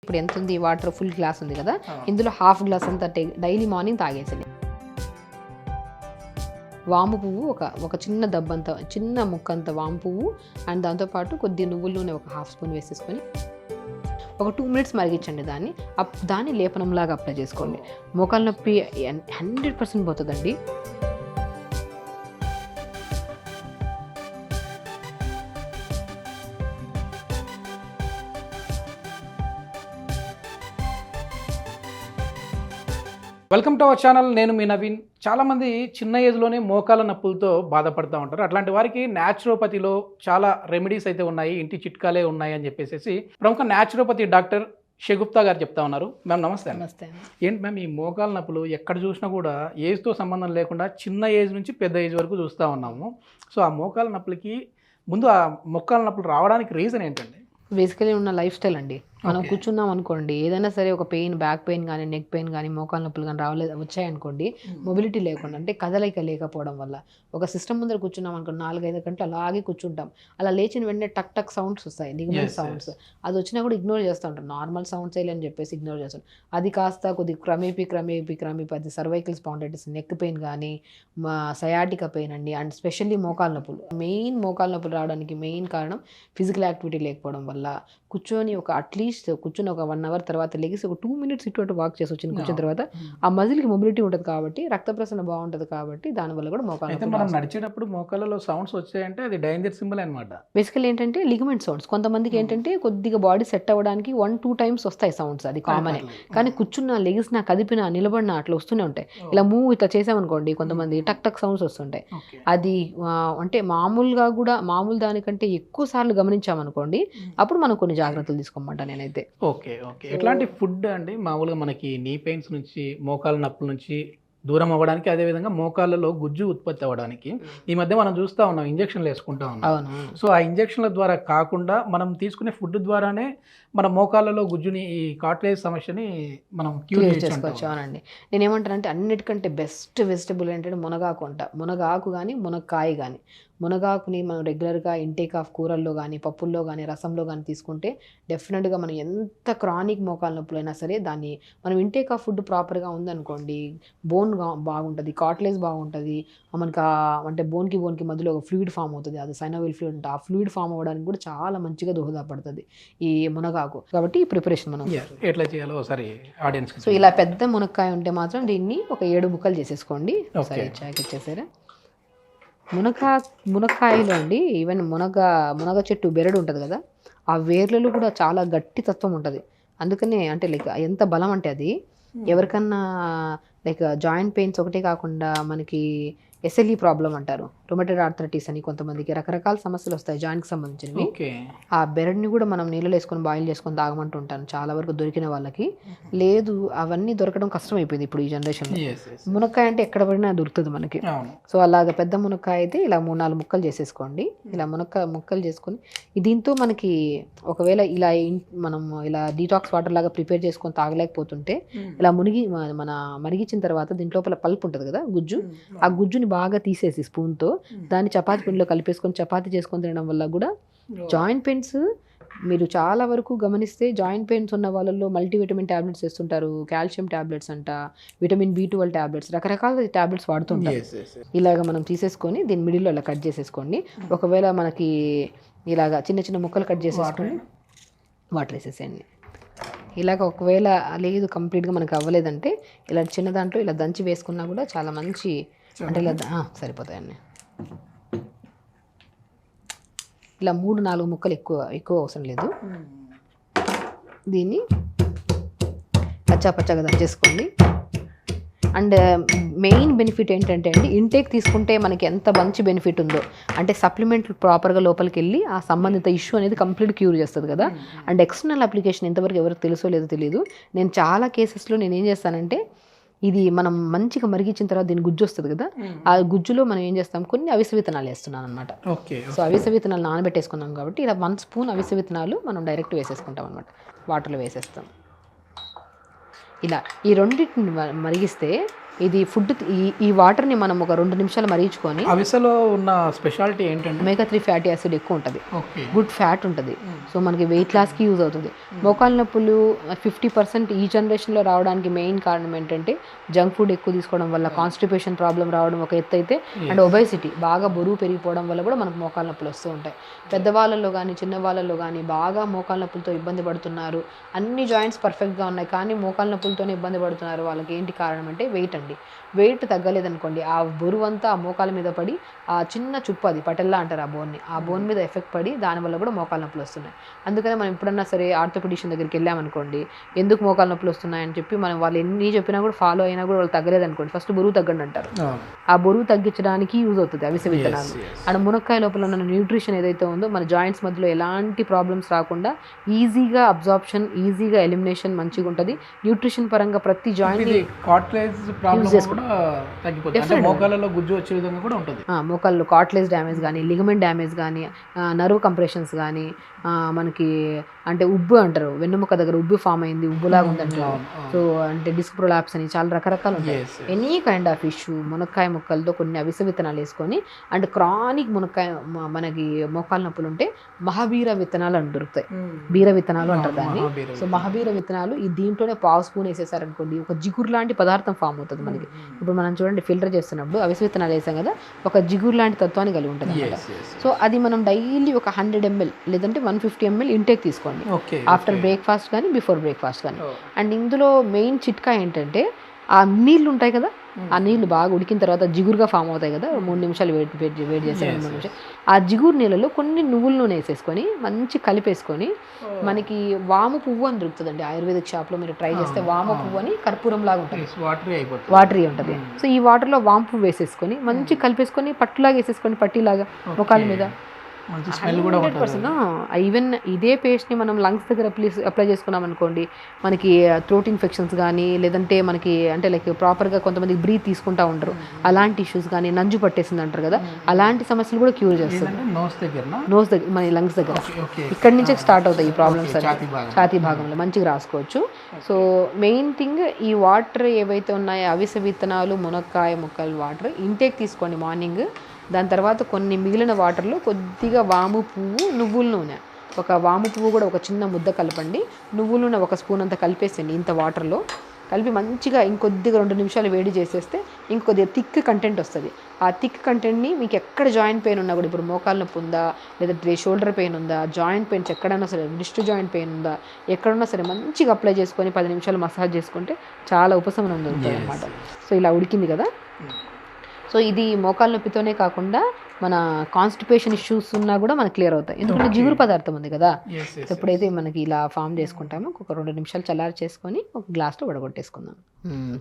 ఇప్పుడు ఎంత ఉంది వాటర్ ఫుల్ గ్లాస్ ఉంది కదా, ఇందులో హాఫ్ గ్లాస్ అంతా డైలీ మార్నింగ్ తాగేసింది. వాము పువ్వు ఒక చిన్న దబ్బంత చిన్న ముక్కంత వాము పువ్వు అండ్ దాంతోపాటు కొద్ది నువ్వుల నూనె ఒక హాఫ్ స్పూన్ వేసేసుకొని ఒక 2 minutes మరిగించండి. దాన్ని లేపనంలాగా అప్లై చేసుకోండి. మోకాలు నొప్పి 100% పోతుందండి. Welcome to our channel. నేను మీ నవీన్. చాలామంది చిన్న ఏజ్లోనే మోకాల నొప్పులతో బాధపడుతూ ఉంటారు. అట్లాంటి వారికి న్యాచురోపతిలో చాలా రెమెడీస్ అయితే ఉన్నాయి, ఇంటి చిట్కాలే ఉన్నాయి అని చెప్పేసి ప్రముఖ న్యాచురోపతి డాక్టర్ షగుప్తా గారు చెప్తా ఉన్నారు. మ్యామ్ నమస్తే. నమస్తే. ఏంటి మ్యామ్, ఈ మోకాల నొప్పులు ఎక్కడ చూసినా కూడా ఏజ్తో సంబంధం లేకుండా చిన్న ఏజ్ నుంచి పెద్ద ఏజ్ వరకు చూస్తూ ఉన్నాము. సో ఆ మోకాల నొప్పులకి ముందు ఆ మోకాల నొప్పులు రావడానికి రీజన్ ఏంటండి? బేసికలీ ఉన్న లైఫ్ స్టైల్ అండి. మనం కూర్చున్నాం అనుకోండి, ఏదైనా సరే ఒక పెయిన్, బ్యాక్ పెయిన్ కానీ నెక్ పెయిన్ కానీ మోకాలు నొప్పులు కానీ వచ్చాయనుకోండి, మొబిలిటీ లేకుండా అంటే కదలిక లేకపోవడం వల్ల ఒక సిస్టమ్ ముందర కూర్చున్నాం అనుకోండి, 4-5 గంటలు అలాగే కూర్చుంటాం. అలా లేచిన వెంటనే టక్ టక్ సౌండ్స్ వస్తాయి, లిగమెంట్ సౌండ్స్. అది వచ్చినా కూడా ఇగ్నోర్ చేస్తూ ఉంటాం. నార్మల్ సౌండ్స్ అని చెప్పేసి ఇగ్నోర్ చేస్తాం. అది కాస్త కొద్ది క్రమేపీ అది సర్వైకల్ స్పాండైటిస్, నెక్ పెయిన్ కానీ సయాటికా పెయిన్ అండి. అండ్ స్పెషల్లీ మోకాలు నొప్పులు. మోకాలు నొప్పులు రావడానికి మెయిన్ కారణం ఫిజికల్ యాక్టివిటీ లేకపోవడం వల్ల. కూర్చొని అట్లీస్ట్ కూర్చొని ఒక 1 hour తర్వాత లెగిసి ఒక 2 minutes ఇటువంటి వాక్ చేసి కూర్చున్న తర్వాత ఆ మజిల్కి మొబిలిటీ ఉంటుంది కాబట్టి, రక్త ప్రసరణ బాగుంటుంది కాబట్టి దానివల్ల కూడా మోకాలు మనం నడిచేటప్పుడు మోకాళ్ళలో సౌండ్స్ వచ్చాయంటే అది డేంజర్ సింబల్ అనమాట. బేసికల్ ఏంటంటే లిగమెంట్ సౌండ్స్. కొంతమందికి ఏంటంటే కొద్దిగా బాడీ సెట్ అవ్వడానికి 1-2 times వస్తాయి సౌండ్స్, అది కామనే. కానీ కూర్చున్న, లెగిసినా, కదిపినా, నిలబడినా అట్లా వస్తూనే ఉంటాయి. ఇలా ఇట్లా చేసామనుకోండి, కొంతమంది టక్ టక్ సౌండ్స్ వస్తుంటాయి. అది అంటే మామూలు దానికంటే ఎక్కువ సార్లు గమనించామనుకోండి, అప్పుడు మనం కొన్ని జాగ్రత్తలు తీసుకోమంటా నేనైతే. ఓకే. ఎట్లాంటి ఫుడ్ అండి మామూలుగా మనకి నీ పెయిన్స్ నుంచి, మోకాల నొప్పుల నుంచి దూరం అవ్వడానికి, అదేవిధంగా మోకాళ్ళలో గుజ్జు ఉత్పత్తి అవ్వడానికి ఈ మధ్య మనం చూస్తూ ఉన్నాం, ఇంజక్షన్లు వేసుకుంటా ఉన్నాం. సో ఆ ఇంజక్షన్ల ద్వారా కాకుండా మనం తీసుకునే ఫుడ్ ద్వారానే మన మోకాళ్ళలో గుజ్జుని, ఈ కార్టిలేజ్ సమస్యని మనం క్యూర్ చేసుకోవచ్చు. అవునండి. నేనేమంటానంటే అన్నిటికంటే బెస్ట్ వెజిటబుల్ ఏంటంటే మునగాకు కానీ మునక్కాయ కానీ. మునగాకుని మనం రెగ్యులర్గా ఇంటేక్ ఆఫ్ కూరల్లో కానీ, పప్పుల్లో కానీ, రసంలో కానీ తీసుకుంటే డెఫినెట్గా మనం ఎంత క్రానిక్ మోకాల నొప్పులైనా సరే దాన్ని మనం ఇంటేక్ ఆఫ్ ఫుడ్ ప్రాపర్గా ఉందనుకోండి, బోన్ బాగుంటుంది, కార్టిలేజ్ బాగుంటుంది. మనకి అంటే బోన్కి మధ్యలో ఒక ఫ్లూయిడ్ ఫామ్ అవుతుంది, అది సైనోవిల్ ఫ్లూయిడ్ అంటే ఆ ఫ్లూయిడ్ ఫామ్ అవ్వడానికి కూడా చాలా మంచిగా దోహదపడుతుంది ఈ మునగాకు. కాబట్టి ఈ ప్రిపరేషన్ మనం ఎట్లా చేయాలో ఒకసారి ఆడియన్స్. సో ఇలా పెద్ద మునక్కాయ ఉంటే మాత్రం దీన్ని ఒక 7 ముక్కలు చేసేసుకోండి. సరే, ఇచ్చేసారా. మునక్కాయలో అండి, ఈవెన్ మునగ చెట్టు బెరడు ఉంటుంది కదా, ఆ వేర్లలో కూడా చాలా గట్టి తత్వం ఉంటుంది. అందుకనే అంటే లైక్ ఎంత బలం అంటే అది ఎవరికన్నా లైక్ జాయింట్ పెయిన్స్ ఒకటే కాకుండా మనకి SLE ప్రాబ్లం అంటారు, రొమటైడ్ ఆర్థరైటిస్ అని, కొంతమందికి రకరకాల సమస్యలు వస్తాయి జాయింట్కి సంబంధించినవి. ఆ బెరడ్ని కూడా మనం నీళ్ళలో వేసుకొని బాయిల్ చేసుకొని తాగమంటూ ఉంటాను చాలా వరకు దొరికిన వాళ్ళకి. లేదు, అవన్నీ దొరకడం కష్టం అయిపోయింది ఇప్పుడు ఈ జనరేషన్లో. మునక్కాయ అంటే ఎక్కడ పడినా దొరుకుతుంది మనకి. సో అలాగ పెద్ద మునక్కాయ అయితే ఇలా 3-4 ముక్కలు చేసేసుకోండి. ఇలా ముక్కలు చేసుకొని దీంతో మనకి ఒకవేళ మనం ఇలా డీటాక్స్ వాటర్ లాగా ప్రిపేర్ చేసుకొని తాగలేకపోతుంటే ఇలా మరిగించిన తర్వాత దీంట్ లోపల పల్ప్ ఉంటుంది కదా, గుజ్జు, ఆ గుజ్జుని బాగా తీసేసి స్పూన్తో దాన్ని చపాతీ పిండిలో కలిపేసుకొని చపాతీ చేసుకొని తినడం వల్ల కూడా జాయింట్ పెయిన్స్, మీరు చాలా వరకు గమనిస్తే జాయింట్ పెయిన్స్ ఉన్న వాళ్ళల్లో మల్టీవిటమిన్ ట్యాబ్లెట్స్ వేస్తుంటారు, కాల్షియం ట్యాబ్లెట్స్ అంట, విటమిన్ B12 ట్యాబ్లెట్స్, రకరకాల ట్యాబ్లెట్స్ వాడుతుంటారు. ఇలాగ మనం తీసేసుకొని దీని మిడిల్లో ఇలా కట్ చేసేసుకోండి. ఒకవేళ మనకి ఇలాగా చిన్న చిన్న ముక్కలు కట్ చేసేసుకోండి, వాటర్ వేసేసేయండి. ఇలాగ ఒకవేళ లేదు కంప్లీట్గా మనకు అవ్వలేదంటే ఇలా చిన్న దాంట్లో ఇలా దంచి వేసుకున్నా కూడా చాలా మంచి, అంటే ఇలా సరిపోతాయండి. ఇలా 3-4 ముక్కలు ఎక్కువ అవసరం లేదు. దీన్ని పచ్చాగా దంచేసుకోండి. అండ్ మెయిన్ బెనిఫిట్ ఏంటంటే అండి, ఇంటేక్ తీసుకుంటే మనకి ఎంత మంచి బెనిఫిట్ ఉందో, అంటే సప్లిమెంట్లు ప్రాపర్గా లోపలికి వెళ్ళి ఆ సంబంధిత ఇష్యూ అనేది కంప్లీట్ క్యూర్ చేస్తుంది కదా. అండ్ ఎక్స్టర్నల్ అప్లికేషన్ ఇంతవరకు ఎవరికి తెలుసో లేదో తెలియదు. నేను చాలా కేసెస్లో నేను ఏం చేస్తానంటే, ఇది మనం మంచిగా మరిగించిన తర్వాత దీని గుజ్జు వస్తుంది కదా, ఆ గుజ్జులో మనం ఏం చేస్తాం, కొన్ని అవిసె విత్తనాలు వేస్తున్నాను అనమాట. సో అవిసె విత్తనాలు నానబెట్టేసుకున్నాం కాబట్టి ఇలా 1 స్పూన్ అవిసె విత్తనాలు మనం డైరెక్ట్ వేసేసుకుంటాం అనమాట, వాటర్లో వేసేస్తాం. ఇలా ఈ రెండింటిని మరిగిస్తే ఇది ఫుడ్ ఈ వాటర్ని మనం ఒక 2 నిమిషాలు మరిగించుకొని, అవిసెలో ఉన్న స్పెషాలిటీ ఏంటంటే ఒమేగా 3 ఫ్యాటీ యాసిడ్ ఎక్కువ ఉంటుంది, ఓకే గుడ్ ఫ్యాట్ ఉంటుంది. సో మనకి వెయిట్ లాస్కి యూజ్ అవుతుంది. మోకాళ్ళ నొప్పులు 50% ఈ జనరేషన్లో రావడానికి మెయిన్ కారణం ఏంటంటే జంక్ ఫుడ్ ఎక్కువ తీసుకోవడం వల్ల కాన్స్టిపేషన్ ప్రాబ్లం రావడం ఒక ఎత్తు అయితే, అండ్ ఒబేసిటీ బాగా బరువు పెరిగిపోవడం వల్ల కూడా మనకు మోకాళ్ళ నొప్పులు వస్తూ ఉంటాయి. పెద్దవాళ్ళలో కానీ చిన్న వాళ్ళలో కానీ బాగా మోకాళ్ళ నొప్పులతో ఇబ్బంది పడుతున్నారు. అన్ని జాయింట్స్ పర్ఫెక్ట్గా ఉన్నాయి కానీ మోకాళ్ళ నొప్పులతోనే ఇబ్బంది పడుతున్నారు. వాళ్ళకి ఏంటి కారణం అంటే వెయిట్ అండి. వెయిట్ తగ్గలేదనుకోండి, ఆ బరువు అంతా ఆ మోకాల మీద పడి ఆ చిన్న చుప్పు, అది పటెల్లా అంటారు ఆ బోన్ మీద ఎఫెక్ట్ పడి దానివల్ల కూడా మోకాళ్ళ నొప్పులు వస్తున్నాయి. అందుకనే మనం ఎప్పుడన్నా సరే ఆర్థోపెడిషన్ దగ్గరికి వెళ్ళామనుకోండి, ఎందుకు మోకాళ్ళ నొప్పులు వస్తున్నాయని చెప్పి మనం వాళ్ళు ఎన్ని చెప్పినా కూడా ఫాలో అయినా కూడా వాళ్ళు తగ్గలేదనుకోండి, ఫస్ట్ బరువు తగ్గండి అంటారు. ఆ బరువు తగ్గించడానికి యూజ్ అవుతుంది అవిసె విత్తనాలు. అండ్ మునక్కాయ లోపల ఉన్న న్యూట్రిషన్ ఏదైతే ఉందో మన జాయింట్స్ మధ్యలో ఎలాంటి ప్రాబ్లమ్స్ రాకుండా ఈజీగా అబ్జార్ప్షన్, ఈజీగా ఎలిమినేషన్ మంచిగా ఉంటుంది. న్యూట్రిషన్ పరంగా ప్రతి జాయింట్ మోకాళ్ళలో గుజ్జు వచ్చే విధంగా కూడా ఉంటుంది. మోకాళ్ళు కార్ట్లేజ్ డ్యామేజ్ కానీ, లిగమెంట్ డ్యామేజ్ కానీ, నర్వ్ కంప్రెషన్స్ కానీ, మనకి అంటే ఉబ్బు అంటారు, వెన్నుముక దగ్గర ఉబ్బు ఫామ్ అయింది, ఉబ్బులాగా ఉందంటారు. సో అంటే డిస్క్ ప్రొలాప్స్ అని చాలా రకరకాలు ఉంటాయి. ఎనీ కైండ్ ఆఫ్ ఇష్యూ మునక్కాయ ముక్కలతో కొన్ని అవిసె విత్తనాలు వేసుకొని, అండ్ క్రానిక్ మునక్కాయ మనకి మోకాళ్ళ నొప్పులు ఉంటే మహాబీర విత్తనాలు అని దొరుకుతాయి. బీర విత్తనాలు అంటారు దాన్ని. సో మహాబీర విత్తనాలు ఈ దీంట్లోనే పావు స్పూన్ వేసేసారనుకోండి, ఒక జిగురు లాంటి పదార్థం ఫామ్ అవుతుంది మనకి. ఇప్పుడు మనం చూడండి ఫిల్టర్ చేస్తున్నప్పుడు అవిసె విత్తనాలు వేసాం కదా, ఒక జిగురు లాంటి తత్వాన్ని కలిగి ఉంటుంది అన్నమాట. సో అది మనం డైలీ ఒక 100 ml లేదంటే 150 ml ఇంటేక్ తీసుకోండి ఆఫ్టర్ బ్రేక్ఫాస్ట్ కానీ బిఫోర్ బ్రేక్ఫాస్ట్ కానీ. అండ్ ఇందులో మెయిన్ చిట్కా ఏంటంటే ఆ నీళ్ళు ఉంటాయి కదా, ఆ నీళ్లు బాగా ఉడికిన తర్వాత జిగురుగా ఫామ్ అవుతాయి కదా, 3 నిమిషాలు వేడి చేసి 2 నిమిషాలు ఆ జిగురు నీళ్ళలో కొన్ని నువ్వుల నూనె వేసేసుకొని మంచి కలిపేసుకొని, మనకి వాము పువ్వు అని దొరుకుతుందండి ఆయుర్వేదిక్ షాప్లో, మీరు ట్రై చేస్తే వాము పువ్వు అని కర్పూరం లాగా ఉంటుంది, వాటరీ ఉంటుంది. సో ఈ వాటర్లో వాము పువ్వు వేసేసుకొని మంచి కలిపేసుకొని పట్టులాగా వేసేసుకొని, పట్టీలాగా ముఖాల మీద. ఈవెన్ ఇదే పేస్ట్ని మనం లంగ్స్ దగ్గర అప్లై చేసుకున్నాం అనుకోండి, మనకి థ్రోట్ ఇన్ఫెక్షన్స్ కానీ, లేదంటే మనకి అంటే లైక్ ప్రాపర్గా కొంతమంది బ్రీత్ తీసుకుంటా ఉంటారు, అలాంటి ఇష్యూస్ కానీ, నంజు పట్టేసింది అంటారు కదా, అలాంటి సమస్యలు కూడా క్యూర్ చేస్తుంది. నోస్ దగ్గర మన లంగ్స్ దగ్గర ఇక్కడి నుంచే స్టార్ట్ అవుతాయి ఈ ప్రాబ్లమ్స్ అని, ఛాతీ భాగంలో మంచిగా రాసుకోవచ్చు. సో మెయిన్ థింగ్ ఈ వాటర్ ఏవైతే ఉన్నాయో అవిసె విత్తనాలు, మునక్కాయ ముక్కలు వాటర్ ఇంటేక్ తీసుకోండి మార్నింగ్. దాని తర్వాత కొన్ని మిగిలిన వాటర్లో కొద్దిగా వాము పువ్వు, నువ్వుల నూనె, ఒక వాము పువ్వు కూడా ఒక చిన్న ముద్ద కలపండి, నువ్వుల నూనె 1 స్పూన్ అంతా కలిపేసండి ఇంత వాటర్లో కలిపి మంచిగా ఇంకొద్దిగా 2 నిమిషాలు వేడి చేసేస్తే ఇంకొద్దిగా థిక్ కంటెంట్ వస్తుంది. ఆ థిక్ కంటెంట్ని మీకు ఎక్కడ జాయింట్ పెయిన్ ఉన్నా కూడా, ఇప్పుడు మోకాళ్ళ నొప్పి ఉందా, లేదంటే షోల్డర్ పెయిన్ ఉందా, జాయింట్ పెయిన్స్ ఎక్కడైనా సరే, రిస్ట్ జాయింట్ పెయిన్ ఉందా, ఎక్కడున్నా సరే మంచిగా అప్లై చేసుకొని 10 నిమిషాలు మసాజ్ చేసుకుంటే చాలా ఉపశమనం దొరుకుతుంది అనమాట. సో ఇలా ఉడికింది కదా. సో ఇది మోకాళ్ళ నొప్పితోనే కాకుండా మన కాన్స్టిపేషన్ ఇష్యూస్ ఉన్నా కూడా మనకు క్లియర్ అవుతాయి, ఎందుకంటే జిగురు పదార్థం ఉంది కదా. సో ఎప్పుడైతే మనకి ఇలా ఫామ్ చేసుకుంటామో ఒక 2 నిమిషాలు చల్లారి చేసుకొని ఒక గ్లాస్లో వడగొట్టేసుకుందాం.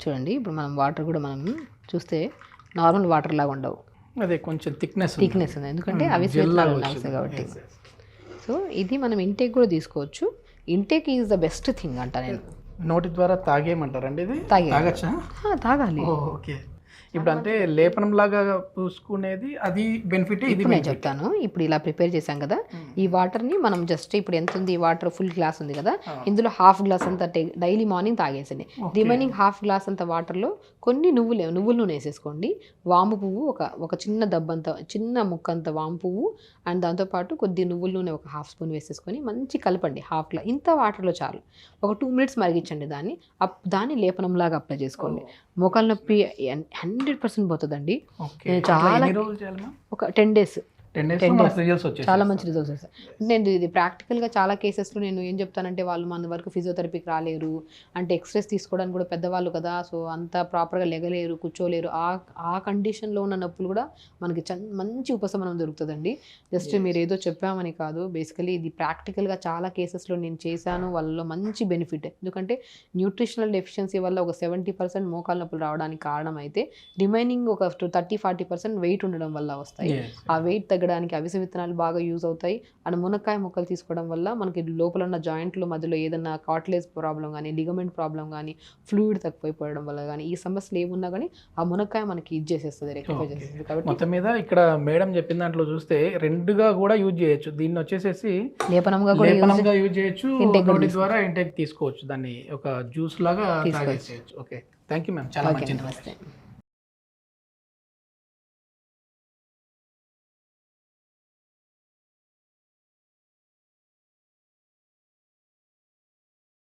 చూడండి ఇప్పుడు మనం వాటర్ కూడా మనం చూస్తే నార్మల్ వాటర్ లాగా ఉండవు, అదే కొంచెం థిక్నెస్ ఉంది, ఎందుకంటే అవిసె విత్తనాలు ఉన్నాయి కాబట్టి. సో ఇది మనం ఇంటేక్ కూడా తీసుకోవచ్చు. Intake is the best thing అంట నేను. నోటి ద్వారా తాగేయమంటారండి ఇది? తాగాలి. ఓకే. ఇప్పుడు అంటే లేపనం లాగా పూసుకునేది అది బెనిఫిట్, ఇది నేను చెప్తాను. ఇప్పుడు ఇలా ప్రిపేర్ చేశాం కదా, ఈ వాటర్ని మనం జస్ట్ ఇప్పుడు ఎంత ఉంది వాటర్, ఫుల్ గ్లాస్ ఉంది కదా, ఇందులో హాఫ్ గ్లాస్ అంతా డైలీ మార్నింగ్ తాగేసండి. రిమైనింగ్ హాఫ్ గ్లాస్ అంత వాటర్లో కొన్ని నువ్వుల నూనె వేసేసుకోండి, వాము పువ్వు ఒక చిన్న దబ్బంత, చిన్న ముక్కంత వాము పువ్వు, అండ్ దాంతోపాటు కొద్ది నువ్వుల నూనె ఒక 1/2 స్పూన్ వేసేసుకొని మంచి కలపండి. హాఫ్ గ్లాస్ ఇంత వాటర్లో చాలు. ఒక 2 మినిట్స్ మరిగించండి దాన్ని లేపనంలాగా అప్లై చేసుకోండి. మోకాళ్ళ నొప్పి 100% పోతుందండి. చాలా ఒక 10 days చాలా మంచి రిజల్ట్స్ వస్తాయి. నేను ఇది ప్రాక్టికల్గా చాలా కేసెస్లో నేను ఏం చెప్తానంటే, వాళ్ళు మన వరకు ఫిజియోథెరపీకి రాలేరు అంటే, ఎక్స్రేస్ తీసుకోవడానికి కూడా పెద్దవాళ్ళు కదా, సో అంత ప్రాపర్గా లెగలేరు, కూర్చోలేరు, ఆ కండిషన్లో ఉన్న నొప్పులు కూడా మనకి మంచి ఉపశమనం దొరుకుతుందండి. జస్ట్ మీరు ఏదో చెప్పామని కాదు, బేసికలీ ఇది ప్రాక్టికల్గా చాలా కేసెస్లో నేను చేశాను, వాళ్ళలో మంచి బెనిఫిట్. ఎందుకంటే న్యూట్రిషనల్ డెఫిషియన్సీ వల్ల ఒక 70% మోకాళ్ళ నొప్పులు రావడానికి కారణం అయితే, రిమైనింగ్ ఒక 30-40% వెయిట్ ఉండడం వల్ల వస్తాయి. ఆ వెయిట్ తగ్గడానికి అవిసె విత్తనాలు బాగా యూజ్ అవుతాయి. అండ్ మునక్కాయ ముక్కలు తీసుకోవడం వల్ల మనకి లోపల ఉన్న జాయింట్లు మధ్యలో ఏదైనా కార్టిలేజ్ ప్రాబ్లం కానీ, లిగమెంట్ ప్రాబ్లం కానీ, ఫ్లూయిడ్ తక్కువైపోవడం వల్ల కానీ, ఈ సమస్యలు ఏమున్నా కానీ ఆ మునక్కాయ మనకి ఇది చేసేస్తుంది, రెక్టిఫై చేసేస్తుంది. కాబట్టి మొత్తం మీద ఇక్కడ మేడం చెప్పిన దాంట్లో చూస్తే రెండుగా కూడా యూజ్ చేయొచ్చు. దీన్ని వచ్చేసేసి లేపనంగా కూడా యూజ్ చేయొచ్చు, నోటి ద్వారా ఇంటేక్ తీసుకోవచ్చు, దాన్ని ఒక జ్యూస్ లాగా తాగేసేయచ్చు. ఓకే, థ్యాంక్ యూ మ్యామ్, చాలా మంచి నమస్తే.